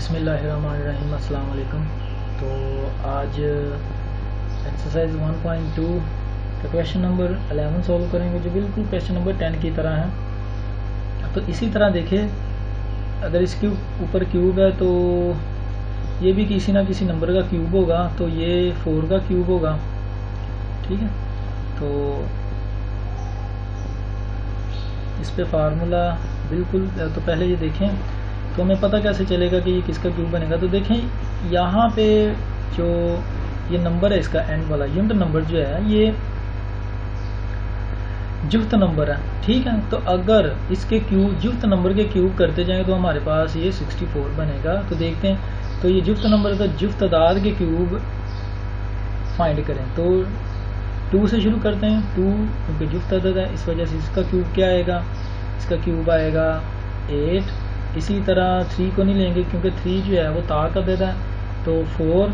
बिस्मिल्लाहिर्रहमानिर्रहीम, अस्सलाम वालेकुम। तो आज एक्सरसाइज 1.2 का क्वेश्चन नंबर 11 सॉल्व करेंगे, जो बिल्कुल क्वेश्चन नंबर 10 की तरह है। तो इसी तरह देखिए, अगर इसके ऊपर क्यूब है तो ये भी किसी ना किसी नंबर का क्यूब होगा, तो ये 4 का क्यूब होगा। ठीक है, तो इस पे फार्मूला बिल्कुल, तो पहले ये देखें तो हमें पता कैसे चलेगा कि ये किसका क्यूब बनेगा। तो देखें यहाँ पे जो ये नंबर है, इसका एंड वाला यूनिट नंबर जो है ये जुफ्त नंबर है। ठीक है, तो अगर इसके क्यूब जुफ्त नंबर के क्यूब करते जाएं तो हमारे पास ये 64 बनेगा। तो देखते हैं, तो ये जुफ्त नंबर का जुफ्त तादाद के क्यूब फाइंड करें। तो 2 से शुरू करते हैं, 2 क्योंकि जुफ्त तादाद है, इस वजह से इसका क्यूब क्या आएगा, इसका क्यूब आएगा 8। इसी तरह 3 को नहीं लेंगे क्योंकि 3 जो है वो ता का देता है, तो 4,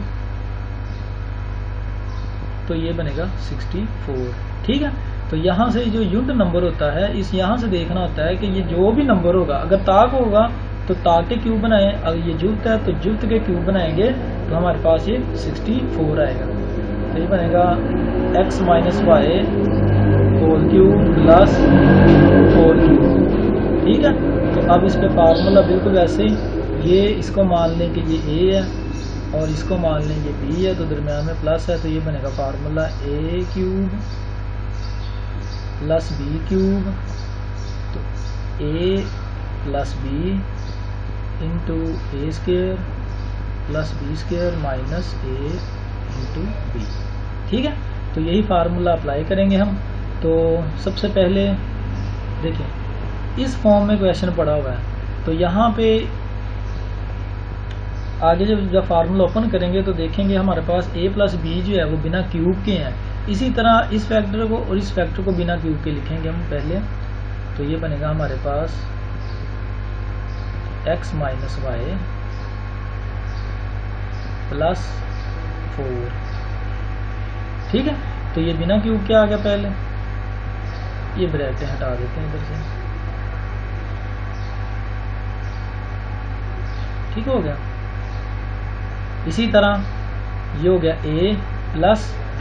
तो ये बनेगा 64। ठीक है, तो यहाँ से जो यूनिट नंबर होता है, इस यहाँ से देखना होता है कि ये जो भी नंबर होगा, अगर ताक होगा तो ताक के क्यूब बनाएं, अगर ये जुफ्त है तो जुफ्त के क्यूब बनाएंगे, तो हमारे पास ये 64 आएगा। तो ये बनेगा x minus Y whole cube plus 4 cube. ठीक है, तो अब इस पे फार्मूला बिल्कुल वैसे ही, ये इसको मान लें कि ये a है और इसको मान लें ये b है, तो दरम्यान में प्लस है, तो ये बनेगा formula a cube plus b cube, तो a plus b into A square plus B square minus a into B. ठीक है, तो यही फार्मूला अप्लाई करेंगे हम। तो सबसे पहले देखिए, इस फॉर्म में क्वेश्चन पड़ा हुआ है, तो यहाँ पे आगे जब फार्मूला ओपन करेंगे तो देखेंगे हमारे पास a प्लस बी जो है वो बिना क्यूब के हैं। इसी तरह इस फैक्टर को और इस फैक्टर को बिना क्यूब के लिखेंगे हम पहले। तो ये बनेगा हमारे पास x माइनस वाई प्लस 4। ठीक है, तो ये बिना क्यूब के आ गया। पहले ये ब्रैकेट हटा देते हैं इधर से। ठीक हो गया। इसी तरह ये हो गया a प्लस b,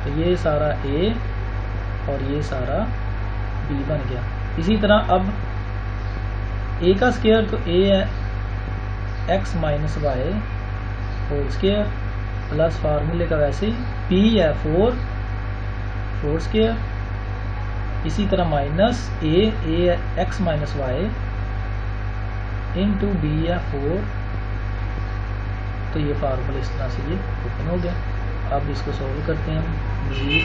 तो ये सारा a और ये सारा b बन गया। इसी तरह अब a का स्क्वायर, तो a है x minus Y whole square plus फार्मूले का वैसे ही p है 4 स्क्वायर। इसी तरह माइनस a है x minus Y into B है 4, तो ये फार्मूला इस तरह से ये ओपन हो गया। अब इसको सॉल्व करते हैं हम जी।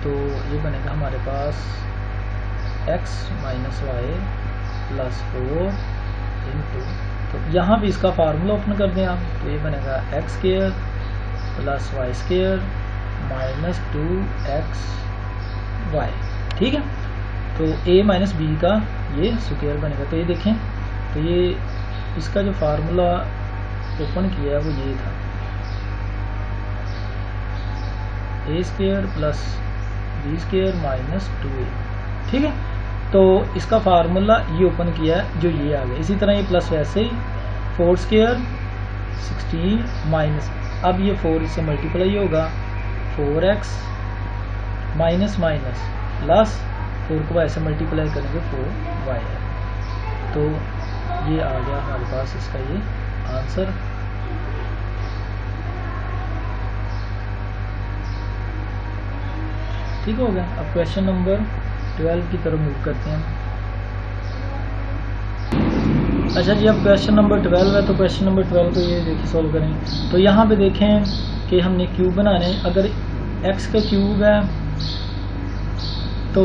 तो ये बनेगा हमारे पास x minus Y plus 4 into, तो यहाँ भी इसका फार्मूला ओपन कर दें आप, तो ये बनेगा x square plus Y square minus 2xy। ठीक है, तो a माइनस बी का ये स्क्वायर बनेगा। तो ये देखें, तो ये इसका जो फार्मूला ओपन किया है वो ये था, a square plus B square minus 2a। ठीक है, तो इसका फार्मूला ये ओपन किया है जो ये आ गया। इसी तरह ये प्लस वैसे ही 4 स्क्वायर 16 माइनस, अब ये 4 इससे मल्टीप्लाई होगा, 4x माइनस माइनस प्लस 4 को ऐसे मल्टीप्लाई करेंगे 4y है। तो ये आ गया हमारे पास इसका ये आंसर। ठीक हो गया। अब क्वेश्चन नंबर 12 की तरफ मूव करते हैं। अच्छा जी, अब क्वेश्चन नंबर 12 है, तो क्वेश्चन नंबर 12 को ये देखिए सॉल्व करें। तो यहाँ पे देखें कि हमने क्यूब बनाने, अगर x का क्यूब है तो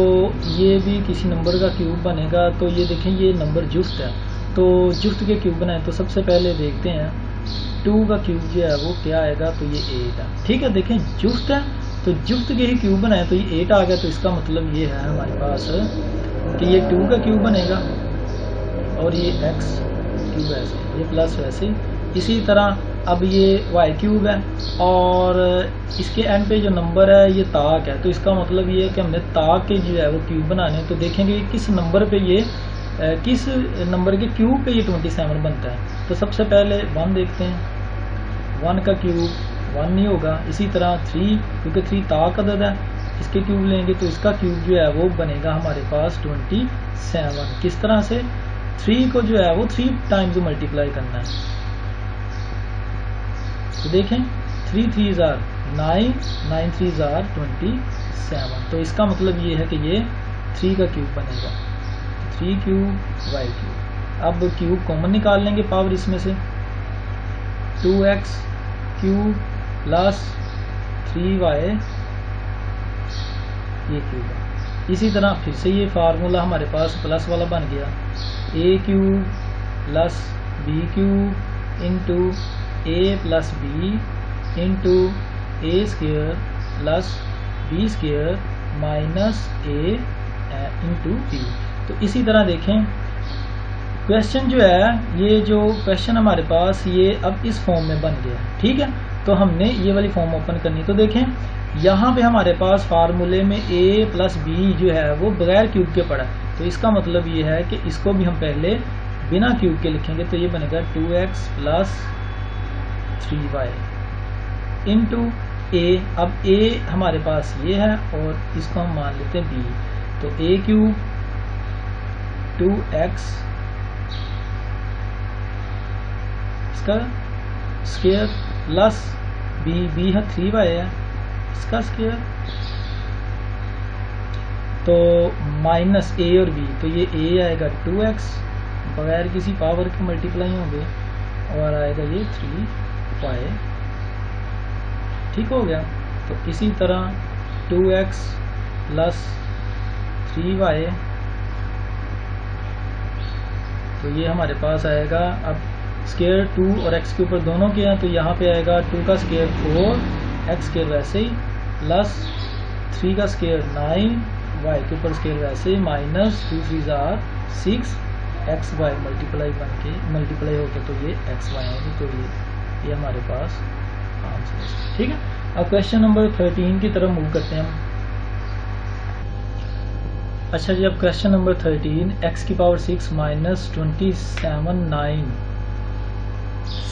ये भी किसी नंबर का क्यूब बनेगा। तो ये देखें, ये नंबर जुफ्त है, तो जुफ्त के क्यूब बनाए। तो सबसे पहले देखते हैं 2 का क्यूब जो है वो क्या आएगा, तो ये 8 है। ठीक है, देखें जुफ्त है तो जुफ्त के ही क्यूब बनाए, तो ये 8 आ गया। तो इसका मतलब ये है हमारे पास कि ये 2 का क्यूब बनेगा और ये x क्यूब ऐसे, ये प्लस वैसे। इसी तरह अब ये y क्यूब है और इसके एंड पे जो नंबर है ये ताक है, तो इसका मतलब ये है कि हमने ताक के जो है वो क्यूब बनाने। तो देखेंगे किस नंबर पे ये किस नंबर के क्यूब पे ये 27 बनता है। तो सबसे पहले 1 देखते हैं, 1 का क्यूब 1 नहीं होगा। इसी तरह 3, क्योंकि 3 ताक अदद है, इसके क्यूब लेंगे तो इसका क्यूब जो है वो बनेगा हमारे पास 27। किस तरह से, 3 को जो है वो 3 टाइम्स मल्टीप्लाई करना है। तो देखें 3 3s are 9, 9 3s are 27। तो इसका मतलब ये है कि ये 3 का क्यूब बनेगा, 3 क्यूब y क्यूब। अब क्यूब कॉमन निकाल लेंगे पावर इसमें से, 2x क्यूब प्लस 3y ये क्यूब है। इसी तरह फिर से ये फार्मूला हमारे पास प्लस वाला बन गया, a cube plus b cube into a plus b into a square plus b square minus a into b। तो इसी तरह देखें क्वेश्चन जो है, ये जो क्वेश्चन हमारे पास ये अब इस फॉर्म में बन गया है, ठीक है। तो हमने ये वाली फॉर्म ओपन करनी। तो देखें यहाँ पे हमारे पास फार्मूले में a प्लस बी जो है वो बगैर क्यूब के पड़ा है। तो इसका मतलब ये है कि इसको भी हम पहले बिना क्यूब के लिखेंगे। तो ये बनेगा 2x plus 3y into a। अब a हमारे पास ये है और इसको हम मान लेते हैं b। तो a क्यूब 2x इसका स्क्वायर प्लस b है 3y है इसका स्क्वायर, तो माइनस a और b। तो ये a आएगा 2x बगैर किसी पावर के मल्टीप्लाई होंगे और आएगा ये 3y, ठीक हो गया। तो इसी तरह 2x प्लस 3y, तो ये हमारे पास आएगा। अब स्क्वायर 2 और x के ऊपर दोनों के हैं, तो यहाँ पे आएगा 2 का स्क्वायर 4, x स्क्वायर वैसे ही, प्लस 3 का स्क्वायर 9, y के ऊपर स्क्वायर वैसे ही, minus 2 3s are 6, X Y multiply होकर तो ये एक्स वाई आएंगे। तो ये हमारे पास आंसर है, ठीक है। अब क्वेश्चन नंबर 13 की तरफ मूव करते हैं हम। अच्छा जी, अब क्वेश्चन नंबर 13, x की पावर 6 माइनस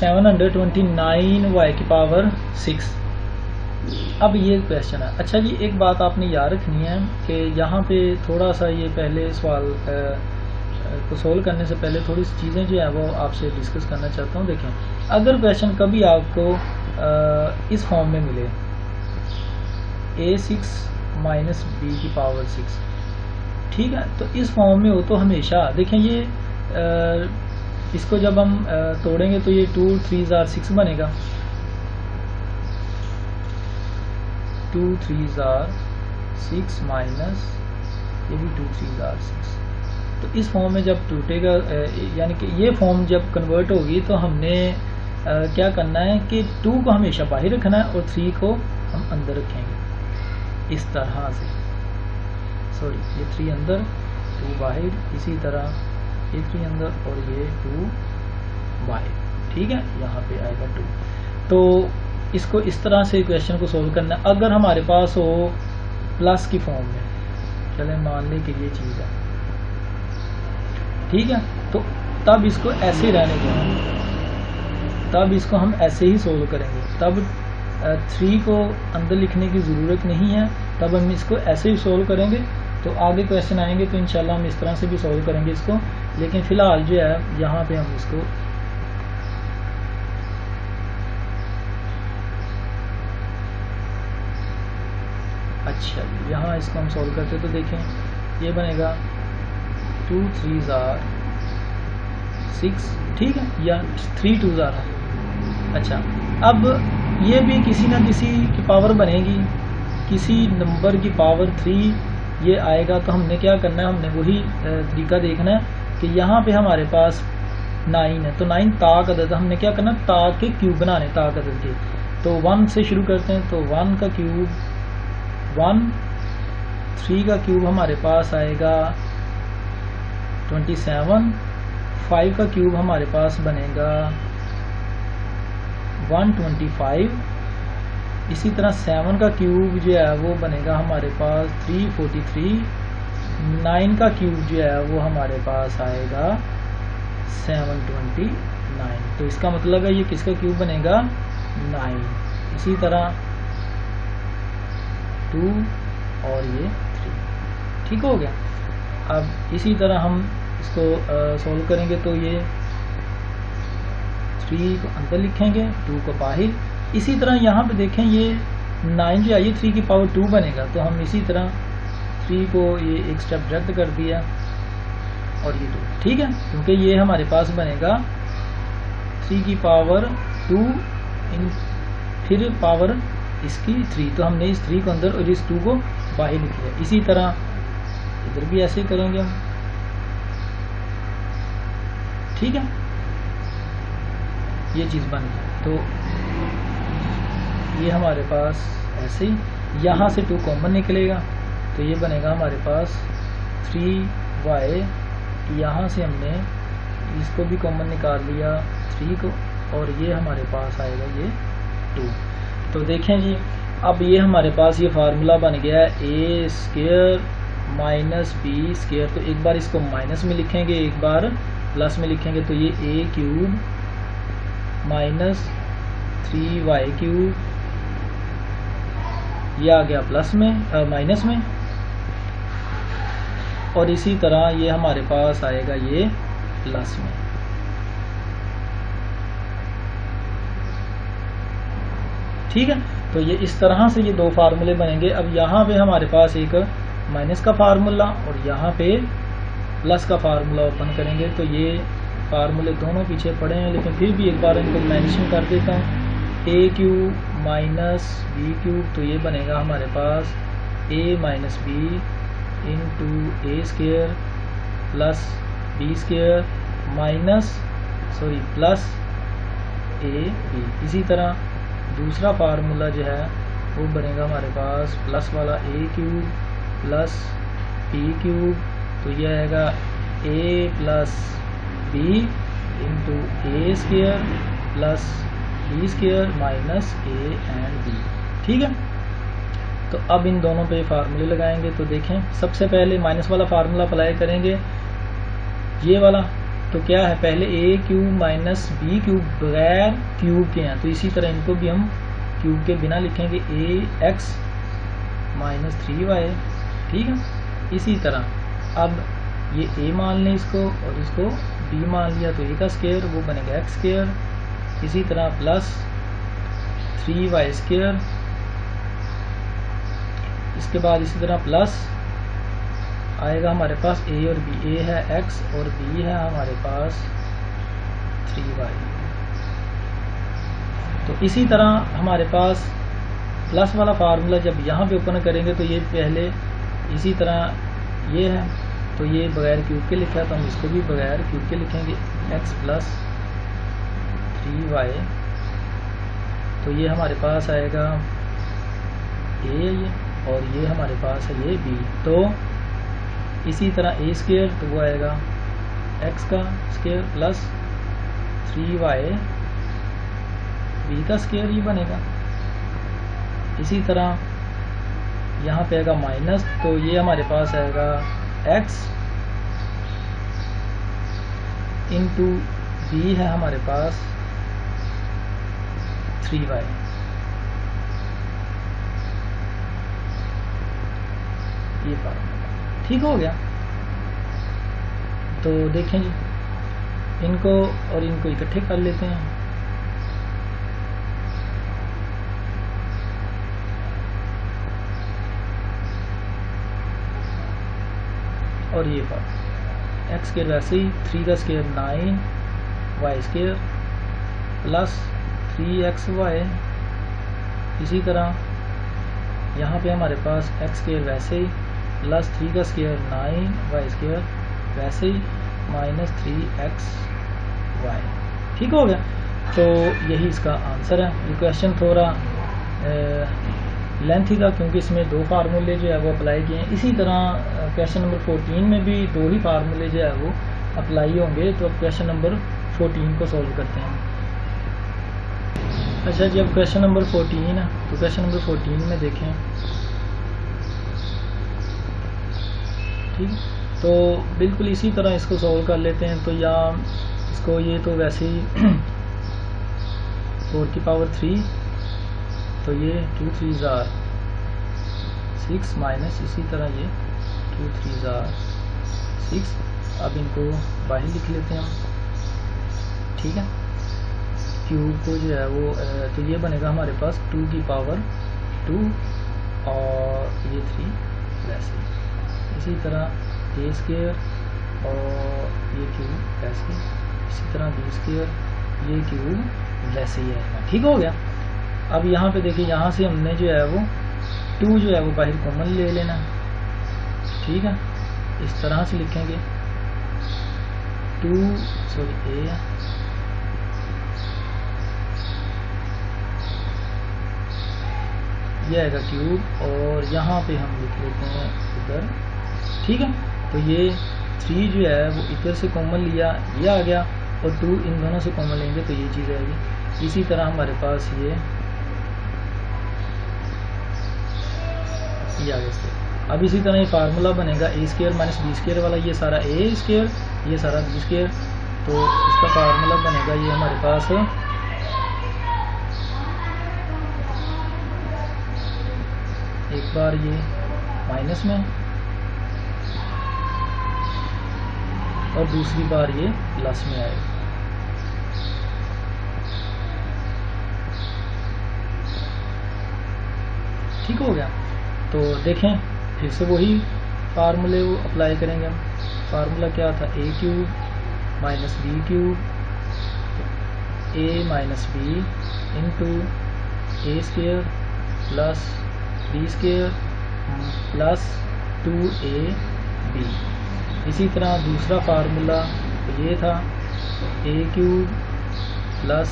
729 y की पावर 6। अब ये क्वेश्चन है। अच्छा जी, एक बात आपने याद रखनी है कि यहाँ पे थोड़ा सा ये पहले सवाल को सोल्व करने से पहले थोड़ी सी चीज़ें जो है वो आपसे डिस्कस करना चाहता हूँ। देखें, अगर क्वेश्चन कभी आपको इस फॉर्म में मिले a6 माइनस b की पावर 6, ठीक है, तो इस फॉर्म में हो तो हमेशा देखें ये इसको जब हम तोड़ेंगे तो ये 2 3s are 6 बनेगा, 2 3s are 6 माइनस ये भी 2 3s are 6। तो इस फॉर्म में जब टूटेगा, यानी कि ये फॉर्म जब कन्वर्ट होगी तो हमने क्या करना है कि 2 को हमेशा बाहर रखना है और 3 को हम अंदर रखेंगे इस तरह से। सॉरी, ये 3 अंदर 2 बाहर, इसी तरह ये 3 अंदर और ये 2 बाहर, ठीक है। यहाँ पे आएगा 2। तो इसको इस तरह से क्वेश्चन को सोल्व करना है। अगर हमारे पास हो प्लस की फॉर्म में, चलें मान लें कि ये चीज़ है, ठीक है, तो तब इसको ऐसे रहने दें, तब इसको हम ऐसे ही सोल्व करेंगे। तब 3 को अंदर लिखने की ज़रूरत नहीं है, तब हम इसको ऐसे ही सोल्व करेंगे। तो आगे क्वेश्चन आएंगे तो इंशाल्लाह हम इस तरह से भी सोल्व करेंगे इसको, लेकिन फ़िलहाल जो है यहाँ पे हम इसको अच्छा यहाँ इसको हम सोल्व करते तो देखें ये बनेगा 2 3s are 6, ठीक है, या 3 2s are। अच्छा, अब ये भी किसी ना किसी की पावर बनेगी, किसी नंबर की पावर 3 ये आएगा। तो हमने क्या करना है, हमने वही तरीका देखना है कि यहाँ पे हमारे पास 9 है, तो 9 ताक अदद, हमने क्या करना, ताक के क्यूब बनाने, ताक अदद के। तो 1 से शुरू करते हैं, तो 1 का क्यूब 1, 3 का क्यूब हमारे पास आएगा 27, 5 का क्यूब हमारे पास बनेगा 125, इसी तरह 7 का क्यूब जो है वो बनेगा हमारे पास 343, 9 का क्यूब जो है वो हमारे पास आएगा 729। तो इसका मतलब है ये किसका क्यूब बनेगा 9। इसी तरह 2 और ये 3। ठीक हो गया। अब इसी तरह हम इसको सॉल्व करेंगे तो ये 3 को अंदर लिखेंगे, 2 को बाहर। इसी तरह यहाँ पे देखें ये 9 जो है ये 3 की पावर 2 बनेगा, तो हम इसी तरह 3 को ये एक स्टेप रद्द कर दिया और ये 2। ठीक है, क्योंकि ये हमारे पास बनेगा 3 की पावर 2 इन फिर पावर इसकी 3, तो हमने इस 3 को अंदर और इस 2 को बाहर लिख लिया। इसी तरह इधर भी ऐसे ही करेंगे हम। ठीक है, ये चीज़ बन गई। तो ये हमारे पास ऐसे ही यहाँ से 2 कॉमन निकलेगा, तो ये बनेगा हमारे पास 3y। यहाँ से हमने इसको भी कॉमन निकाल लिया 3 को, और ये हमारे पास आएगा ये 2। तो देखें जी, अब ये हमारे पास ये फार्मूला बन गया है ए स्क्वायर माइनस बी स्क्वायर। तो एक बार इसको माइनस में लिखेंगे, एक बार प्लस में लिखेंगे, तो ये ए क्यूब माइनस 3y क्यूब, ये आ गया प्लस में माइनस में, और इसी तरह ये हमारे पास आएगा ये प्लस में। ठीक है, तो ये इस तरह से ये 2 फार्मूले बनेंगे। अब यहाँ पे हमारे पास एक माइनस का फार्मूला और यहाँ पे प्लस का फार्मूला ओपन करेंगे, तो ये फार्मूले दोनों पीछे पड़े हैं, लेकिन फिर भी एक बार इनको मेंशन कर देता हूँ। A cube minus B cube, तो ये बनेगा हमारे पास A minus B into A square plus B square minus plus A B. इसी तरह दूसरा फार्मूला जो है वो बनेगा हमारे पास प्लस वाला A cube plus B cube, तो ये आएगा A plus B into A square plus B square minus A and B. ठीक है, तो अब इन दोनों पे फार्मूले लगाएंगे। तो देखें, सबसे पहले माइनस वाला फार्मूला अप्लाई करेंगे, ये वाला। तो क्या है, पहले ए क्यूब माइनस बी क्यूब बगैर क्यूब के हैं, तो इसी तरह इनको भी हम क्यूब के बिना लिखेंगे, ए एक्स माइनस 3y। ठीक है, इसी तरह अब ये ए मान लें इसको, और इसको बी मान लिया, तो ए का स्क्वायर वो बनेगा एक्स स्क्वायर। इसी तरह प्लस 3y स्क्वायर, इसके बाद इसी तरह प्लस आएगा हमारे पास ए और बी, ए है x और b है हमारे पास 3y। तो इसी तरह हमारे पास प्लस वाला फार्मूला जब यहाँ पे ओपन करेंगे, तो ये पहले इसी तरह ये है, तो ये बगैर क्यूब के लिखा है, तो हम इसको भी बगैर क्यूब के लिखेंगे, x प्लस 3y। तो ये हमारे पास आएगा a ये, और ये हमारे पास है ये b। तो इसी तरह ए स्क्वायर, तो वो आएगा x का स्क्वायर प्लस 3y b का स्क्वायर ही बनेगा। इसी तरह यहाँ पे आएगा माइनस, तो ये हमारे पास आएगा x इंटू b है हमारे पास 3y। ये फार्मूला ठीक हो गया। तो देखें जी, इनको और इनको इकट्ठे कर लेते हैं। और ये फार्मूला एक्स स्क्वायर वैसे ही 3 का square 9y square plus 3xy। इसी तरह यहाँ पे हमारे पास एक्स स्क्वायर वैसे ही प्लस 3 का स्क्वायर 9y स्क्वायर वैसे ही माइनस 3xy। ठीक हो गया। तो यही इसका आंसर है। ये क्वेश्चन थोड़ा लेंथी का, क्योंकि इसमें 2 फार्मूले जो है वो अप्लाई किए हैं। इसी तरह क्वेश्चन नंबर 14 में भी 2 ही फार्मूले जो है वो अप्लाई होंगे। तो अब क्वेश्चन नंबर 14 को सॉल्व करते हैं। अच्छा जी, अब क्वेश्चन नंबर 14 है, तो क्वेश्चन नंबर 14 में देखें, ठीक है, तो बिल्कुल इसी तरह इसको सॉल्व कर लेते हैं। तो या इसको ये तो वैसे ही 4 की पावर 3, तो ये 2 3 ज़ार 6 माइनस इसी तरह ये 2 3 ज़ार 6। अब इनको बाहर लिख लेते हैं हम, ठीक है। क्यूब को जो है वो तो ये बनेगा हमारे पास 2 की पावर 2 और ये 3 वैसे। इसी तरह ए स्क्वायर और ये क्यूब वैसे, इसी तरह बी स्क्वायर ये क्यूब वैसे ही आएगा। ठीक हो गया। अब यहाँ पे देखिए, यहाँ से हमने जो है वो 2 जो है वो बाहर कॉमन ले लेना, ठीक है। इस तरह से लिखेंगे 2 सॉरी ए ये आएगा क्यूब, और यहाँ पे हम लिख लेते हैं इधर, ठीक है। तो ये 3 जो है वो इधर से कॉमन लिया, ये आ गया, और 2 इन दोनों से कॉमन लेंगे तो ये चीज़ आएगी। इसी तरह हमारे पास ये आ गया। अब इसी तरह ये फार्मूला बनेगा ए स्क्वायर माइनस बी स्क्वायर वाला, ये सारा ए स्क्वायर ये सारा बी स्क्वायर, तो इसका फार्मूला बनेगा ये हमारे पास एक बार ये माइनस में और दूसरी बार ये प्लस में आएगा। ठीक हो गया। तो देखें फिर से वही फार्मूले वो अप्लाई करेंगे हम। फार्मूला क्या था, A cube minus B cube, A minus B into A square plus B square plus 2ab। इसी तरह दूसरा फार्मूला ये था A cube plus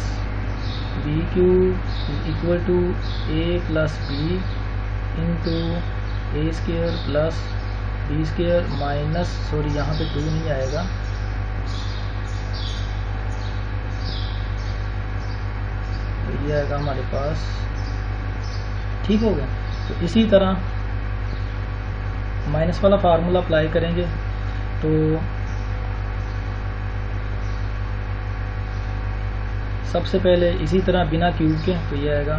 B cube equal to A plus B into A square plus B square minus, sorry यहाँ पे 2 नहीं आएगा, तो ये आएगा हमारे पास। ठीक हो गया। तो इसी तरह माइनस वाला फार्मूला अप्लाई करेंगे, तो सबसे पहले इसी तरह बिना क्यूब के, तो ये आएगा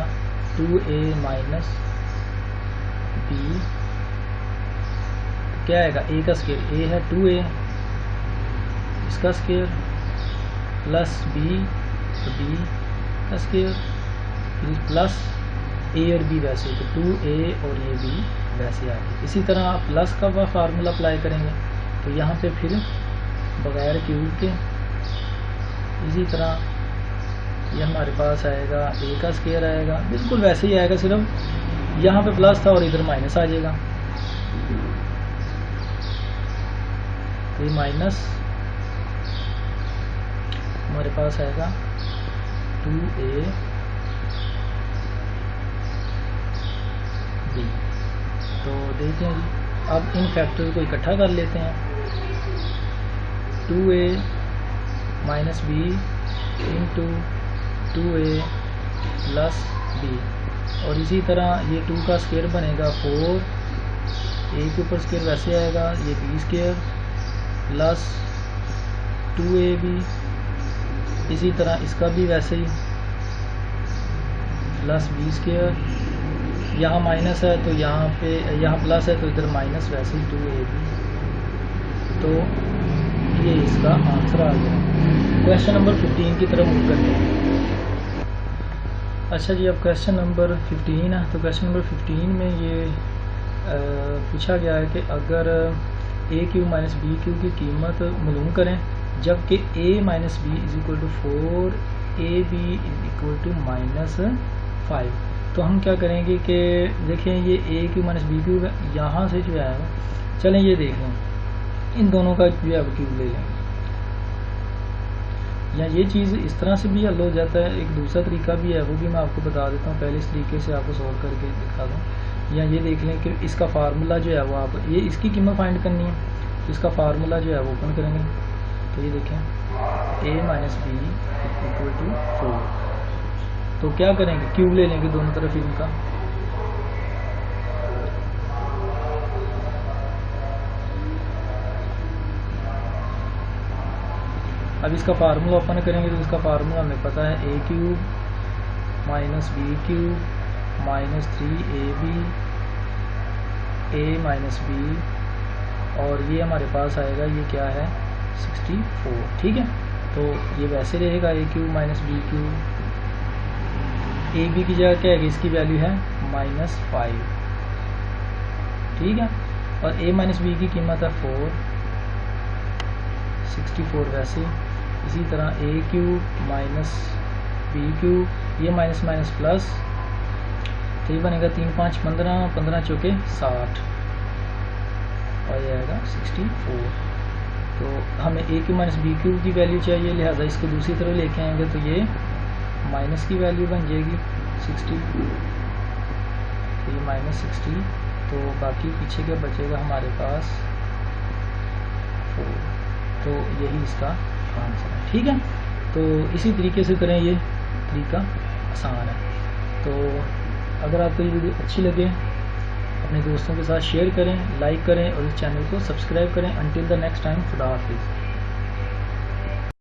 2a माइनस बी, क्या आएगा a का स्क्वायर, a है 2a इसका स्क्वायर प्लस b तो b का स्क्वायर प्लस a और b वैसे, तो 2a और ये b वैसे आ गए। इसी तरह प्लस का फार्मूला अप्लाई करेंगे, तो यहाँ पे फिर बगैर क्यूब के इसी तरह ये हमारे पास आएगा a का स्क्वायर आएगा, बिल्कुल वैसे ही आएगा, सिर्फ यहाँ पे प्लस था और इधर माइनस आ जाएगा। तो ये माइनस हमारे पास आएगा 2a b। तो देखते हैं जी, अब इन फैक्टर को इकट्ठा कर लेते हैं, 2a minus B into 2a plus b, और इसी तरह ये 2 का स्क्वायर बनेगा 4, a के ऊपर स्क्वायर वैसे आएगा, ये b स्क्वायर प्लस 2ab, इसी तरह इसका भी वैसे ही प्लस b स्क्वायर, यहाँ माइनस है तो यहाँ पे, यहाँ प्लस है तो इधर माइनस, वैसे ही 2ab। तो ये इसका आंसर आ गया। क्वेश्चन नंबर 15 की तरफ मूव करते हैं। अच्छा जी, अब क्वेश्चन नंबर 15 है। तो क्वेश्चन नंबर 15 में ये पूछा गया है कि अगर A cube minus B cube की कीमत मालूम करें, जबकि a minus B is equal to 4, A B is equal to minus 5। तो हम क्या करेंगे कि देखें ये A cube minus B cube यहाँ से जो है, चलें ये देख लें, इन दोनों का जो है क्यूब ले लें, या ये चीज़ इस तरह से भी हल हो जाता है। एक दूसरा तरीका भी है, वो भी मैं आपको बता देता हूँ, पहले इस तरीके से आपको सॉल्व करके दिखा दूँ। या ये देख लें कि इसका फार्मूला जो है वो आप, ये इसकी कीमत फाइंड करनी है, तो इसका फार्मूला जो है वो ओपन करेंगे, तो ये देखें a minus B equal to 4। तो क्या करेंगे, क्यूब ले लेंगे दोनों तरफ इनका, अब इसका फार्मूला ओपन करेंगे तो इसका फार्मूला हमें पता है A cube minus B cube minus 3ab A minus B, और ये हमारे पास आएगा, ये क्या है 64, ठीक है। तो ये वैसे रहेगा A cube minus B cube, A B की जगह क्या है, इसकी वैल्यू है -5, ठीक है। और a माइनस बी की कीमत है 4, 64 वैसे। इसी तरह ए क्यूब माइनस बी क्यूब, ये माइनस माइनस प्लस, तो ये बनेगा 3 5 15, 15 चौके 60, और ये आएगा 64। तो हमें ए क्यूब माइनस बी क्यूब की वैल्यू चाहिए, लिहाजा इसको दूसरी तरफ लेके आएंगे तो ये माइनस की वैल्यू बन जाएगी 60, तो ये -60, तो बाकी पीछे क्या बचेगा हमारे पास 4, तो यही इसका आंसर है, ठीक है। तो इसी तरीके से करें, ये तरीका आसान है। तो अगर आपको ये वीडियो अच्छी लगे अपने दोस्तों के साथ शेयर करें, लाइक करें और इस चैनल को सब्सक्राइब करें। अंटिल द नेक्स्ट टाइम, खुदा हाफिज़।